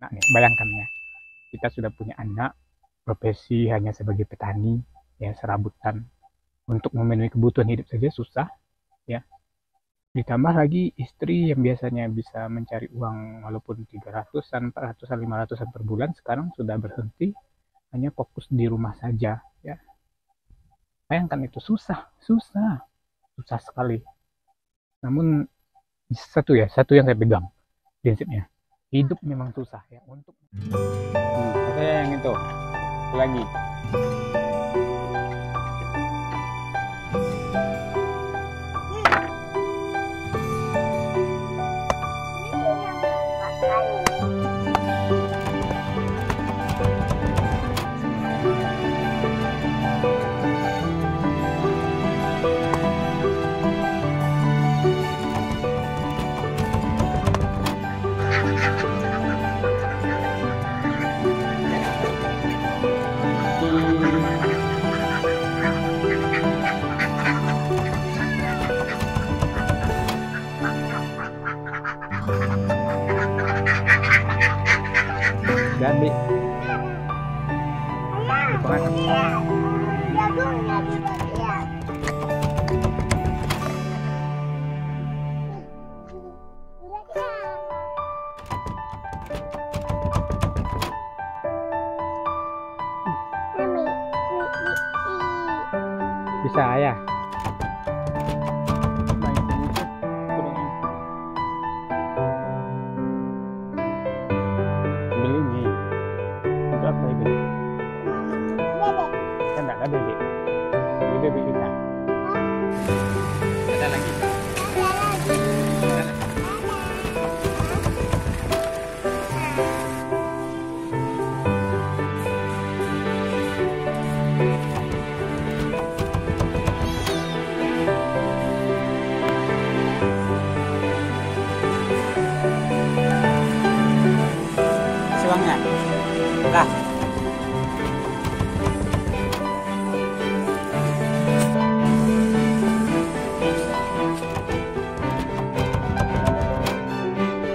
Nah, nih, bayangkan ya, kita sudah punya anak, profesi hanya sebagai petani, ya serabutan, untuk memenuhi kebutuhan hidup saja susah, ya. Ditambah lagi istri yang biasanya bisa mencari uang walaupun 300-an, 400-an, 500-an per bulan, sekarang sudah berhenti, hanya fokus di rumah saja, ya. Bayangkan itu susah, susah, susah sekali. Namun satu yang saya pegang prinsipnya, hidup memang susah ya untuk saya yang itu lagi. Gabi. Bisa ya. Beli nih. Itu apa ini? Kan nggak ada bebek. Ini bebek kita. Ada lagi. Uangnya lah.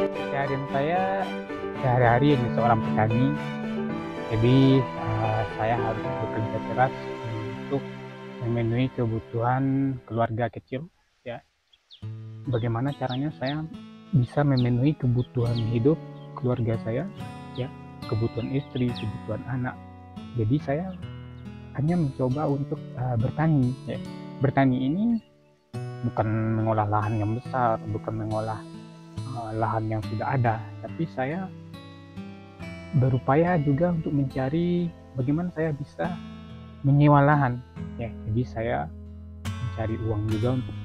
Keseharian saya sehari-hari ini seorang petani, jadi saya harus bekerja keras untuk memenuhi kebutuhan keluarga kecil, ya. Bagaimana caranya saya bisa memenuhi kebutuhan hidup keluarga saya, ya, kebutuhan istri, kebutuhan anak. Jadi saya hanya mencoba untuk bertani, ya. Bertani ini bukan mengolah lahan yang besar, bukan mengolah lahan yang sudah ada, tapi saya berupaya juga untuk mencari bagaimana saya bisa menyewa lahan, ya. Jadi saya mencari uang juga untuk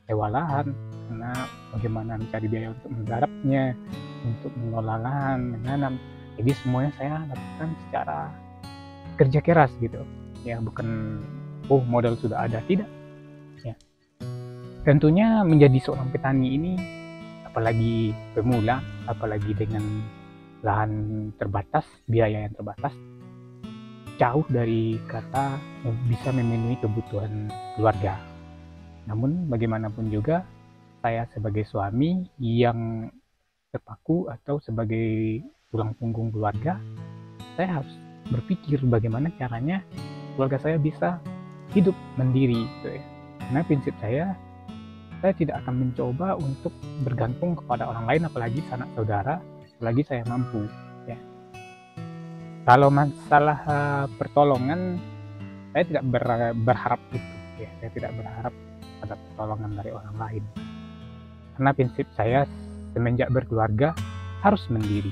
sewa lahan, karena bagaimana mencari biaya untuk menggarapnya, untuk mengolah lahan, menanam. Jadi semuanya saya lakukan secara kerja keras gitu, ya, bukan modal sudah ada, tidak, ya. Tentunya menjadi seorang petani ini, apalagi pemula, apalagi dengan lahan terbatas, biaya yang terbatas, jauh dari kata bisa memenuhi kebutuhan keluarga. Namun bagaimanapun juga saya sebagai suami yang terpaku atau sebagai tulang punggung keluarga, saya harus berpikir bagaimana caranya keluarga saya bisa hidup mandiri, gitu ya. Karena prinsip saya tidak akan mencoba untuk bergantung kepada orang lain, apalagi sanak saudara, apalagi saya mampu, ya. Kalau masalah pertolongan, saya tidak berharap itu, ya. Saya tidak berharap ada pertolongan dari orang lain, karena prinsip saya semenjak berkeluarga harus mandiri.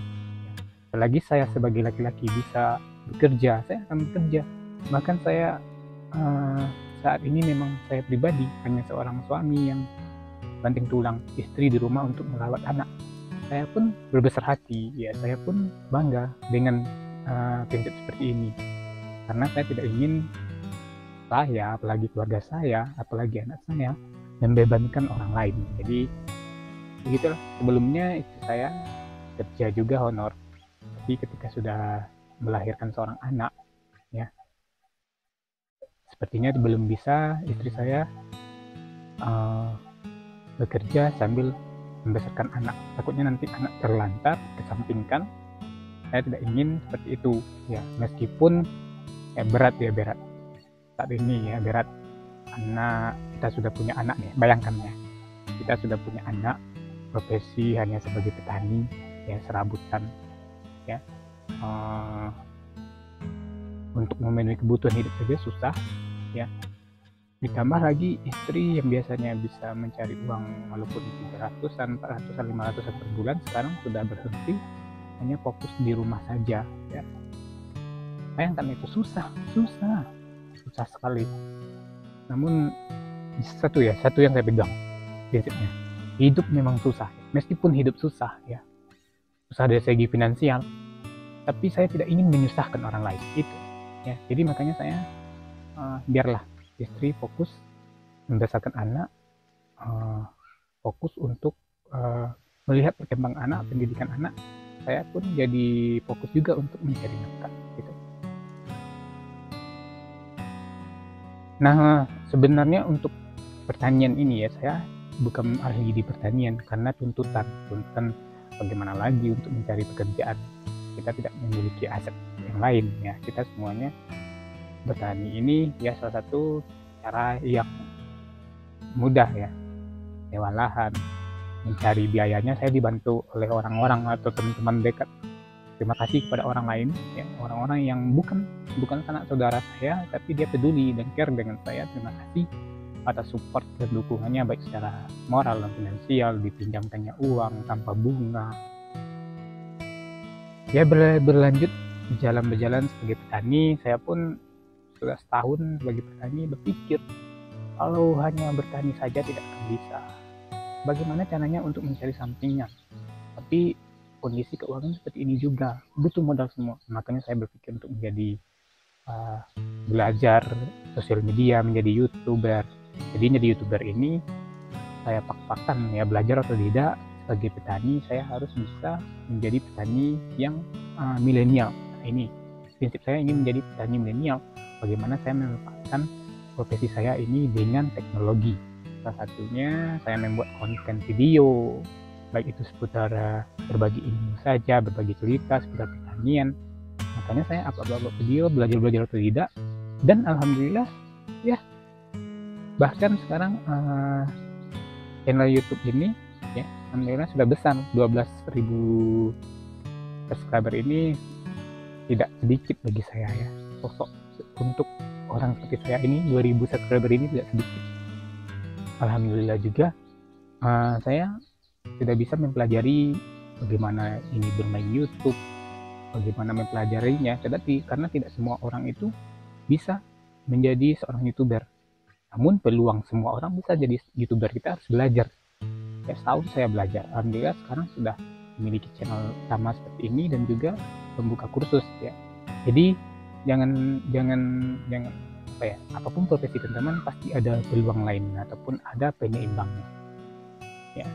Apalagi saya sebagai laki-laki bisa bekerja, saya akan bekerja. Bahkan saya saat ini memang saya pribadi hanya seorang suami yang banting tulang, istri di rumah untuk merawat anak. Saya pun berbesar hati, ya, saya pun bangga dengan prinsip seperti ini, karena saya tidak ingin saya, apalagi keluarga saya, apalagi anak saya, membebankan orang lain. Jadi begitulah. Sebelumnya istri saya kerja juga honor, tapi ketika sudah melahirkan seorang anak, ya, sepertinya belum bisa istri saya bekerja sambil membesarkan anak. Takutnya nanti anak terlantar, kesampingkan, Saya tidak ingin seperti itu ya, meskipun berat saat ini ya, berat karena kita sudah punya anak nih. Bayangkan ya, kita sudah punya anak, profesi hanya sebagai petani ya, serabutan ya, untuk memenuhi kebutuhan hidup saja susah ya, ditambah lagi istri yang biasanya bisa mencari uang walaupun 300-an, 400-an, 500-an per bulan, sekarang sudah berhenti, hanya fokus di rumah saja ya. Bayangkan itu susah sekali. Namun satu yang saya pegang prinsipnya, hidup memang susah, meskipun hidup susah ya, susah dari segi finansial, tapi saya tidak ingin menyusahkan orang lain itu ya. Jadi makanya saya biarlah istri fokus membesarkan anak, fokus untuk melihat perkembangan anak, pendidikan anak. Saya pun jadi fokus juga untuk mencari nafkah gitu. Nah, sebenarnya untuk pertanian ini ya, saya bukan ahli di pertanian karena tuntutan bagaimana lagi untuk mencari pekerjaan. Kita tidak memiliki aset yang lain ya, kita semuanya bertani ini ya salah satu cara yang mudah ya, sewa lahan, mencari biayanya saya dibantu oleh orang-orang atau teman-teman dekat. Terima kasih kepada orang lain ya, orang-orang yang bukan sanak saudara saya tapi dia peduli dan care dengan saya. Terima kasih atas support dan dukungannya, baik secara moral dan finansial, dipinjamkannya uang tanpa bunga ya. Berlanjut berjalan sebagai petani, saya pun sudah setahun sebagai petani berpikir kalau hanya bertani saja tidak akan bisa, bagaimana caranya untuk mencari sampingan. Tapi kondisi keuangan seperti ini juga butuh modal semua. Makanya saya berpikir untuk menjadi belajar sosial media, menjadi YouTuber. Jadi menjadi YouTuber ini saya paksakan ya, belajar atau tidak sebagai petani saya harus bisa menjadi petani yang milenial. Nah, ini prinsip saya, ingin menjadi petani milenial. Bagaimana saya memanfaatkan profesi saya ini dengan teknologi. Salah satunya saya membuat konten video, baik itu seputar berbagi ilmu saja, berbagi cerita seputar pertanian. Makanya saya upload video, belajar atau tidak, dan alhamdulillah ya, bahkan sekarang channel YouTube ini ya alhamdulillah sudah besar, 12.000 subscriber. Ini tidak sedikit bagi saya ya, sosok untuk orang seperti saya ini, 2.000 subscriber ini tidak sedikit. Alhamdulillah juga saya sudah bisa mempelajari bagaimana ini bermain YouTube, bagaimana mempelajarinya. Karena tidak semua orang itu bisa menjadi seorang YouTuber, namun peluang semua orang bisa jadi YouTuber. Kita harus belajar ya, setahun saya belajar, alhamdulillah sekarang sudah memiliki channel sama seperti ini dan juga membuka kursus ya. Jadi jangan apa ya, apapun profesi teman-teman pasti ada peluang lain ataupun ada penyeimbangnya ya.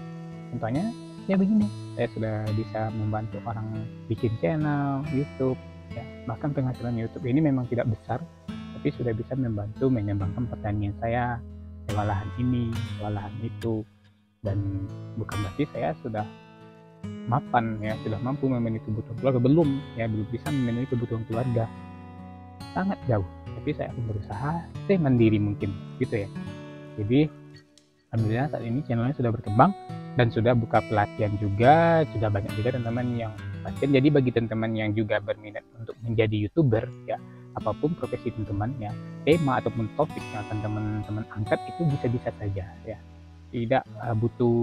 Contohnya ya begini, saya sudah bisa membantu orang bikin channel YouTube ya. Bahkan penghasilan YouTube ini memang tidak besar, tapi sudah bisa membantu mengembangkan pertanian saya, sewa lahan ini, sewa lahan itu. Dan bukan berarti saya sudah mapan ya, sudah mampu memenuhi kebutuhan keluarga, belum bisa memenuhi kebutuhan keluarga, sangat jauh. Tapi saya akan berusaha mandiri mungkin gitu ya. Jadi alhamdulillah saat ini channelnya sudah berkembang dan sudah buka pelatihan juga, sudah banyak juga teman-teman yang pelatihan. Jadi bagi teman-teman yang juga berminat untuk menjadi YouTuber ya, apapun profesi teman-teman ya, tema ataupun topik yang akan teman-teman angkat itu bisa-bisa saja ya. Tidak butuh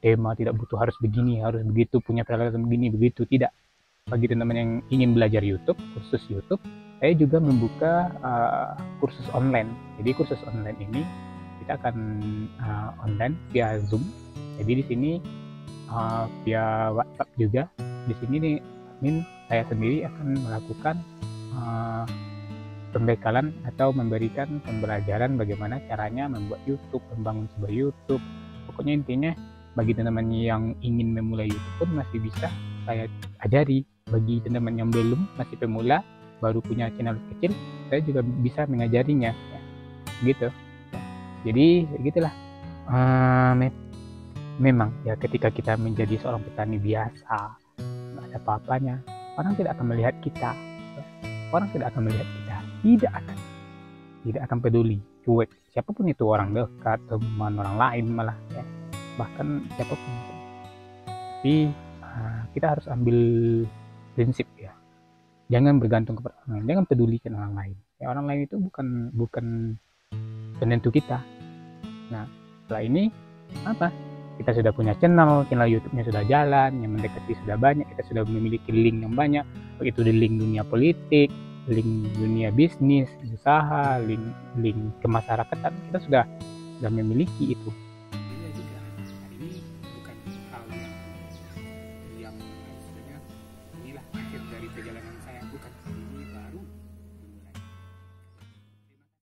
tema, tidak butuh harus begini, harus begitu, punya peralatan begini begitu, tidak. Bagi teman-teman yang ingin belajar YouTube, kursus YouTube, saya juga membuka kursus online. Jadi kursus online ini kita akan online via Zoom. Jadi di sini via WhatsApp juga. Di sini nih, saya sendiri akan melakukan pembekalan atau memberikan pembelajaran bagaimana caranya membuat YouTube, membangun sebuah YouTube. Pokoknya intinya bagi teman-teman yang ingin memulai YouTube pun masih bisa saya ajari. Bagi teman-teman yang belum, masih pemula, baru punya channel kecil, saya juga bisa mengajarinya ya. Gitu. Jadi gitulah. Memang ya ketika kita menjadi seorang petani biasa, nggak ada ada apa-apanya. Orang tidak akan melihat kita, orang tidak akan melihat kita, tidak akan peduli, cuek. Siapapun itu, orang dekat, teman, orang lain malah ya, bahkan siapapun. Tapi kita harus ambil prinsip ya, jangan bergantung kepada orang lain, jangan pedulikan orang lain ya. Orang lain itu bukan penentu kita. Nah, setelah ini apa, kita sudah punya channel YouTube-nya sudah jalan, yang mendekati sudah banyak, kita sudah memiliki link yang banyak, begitu di link dunia politik, link dunia bisnis, usaha, link kemasyarakatan, kita sudah memiliki itu.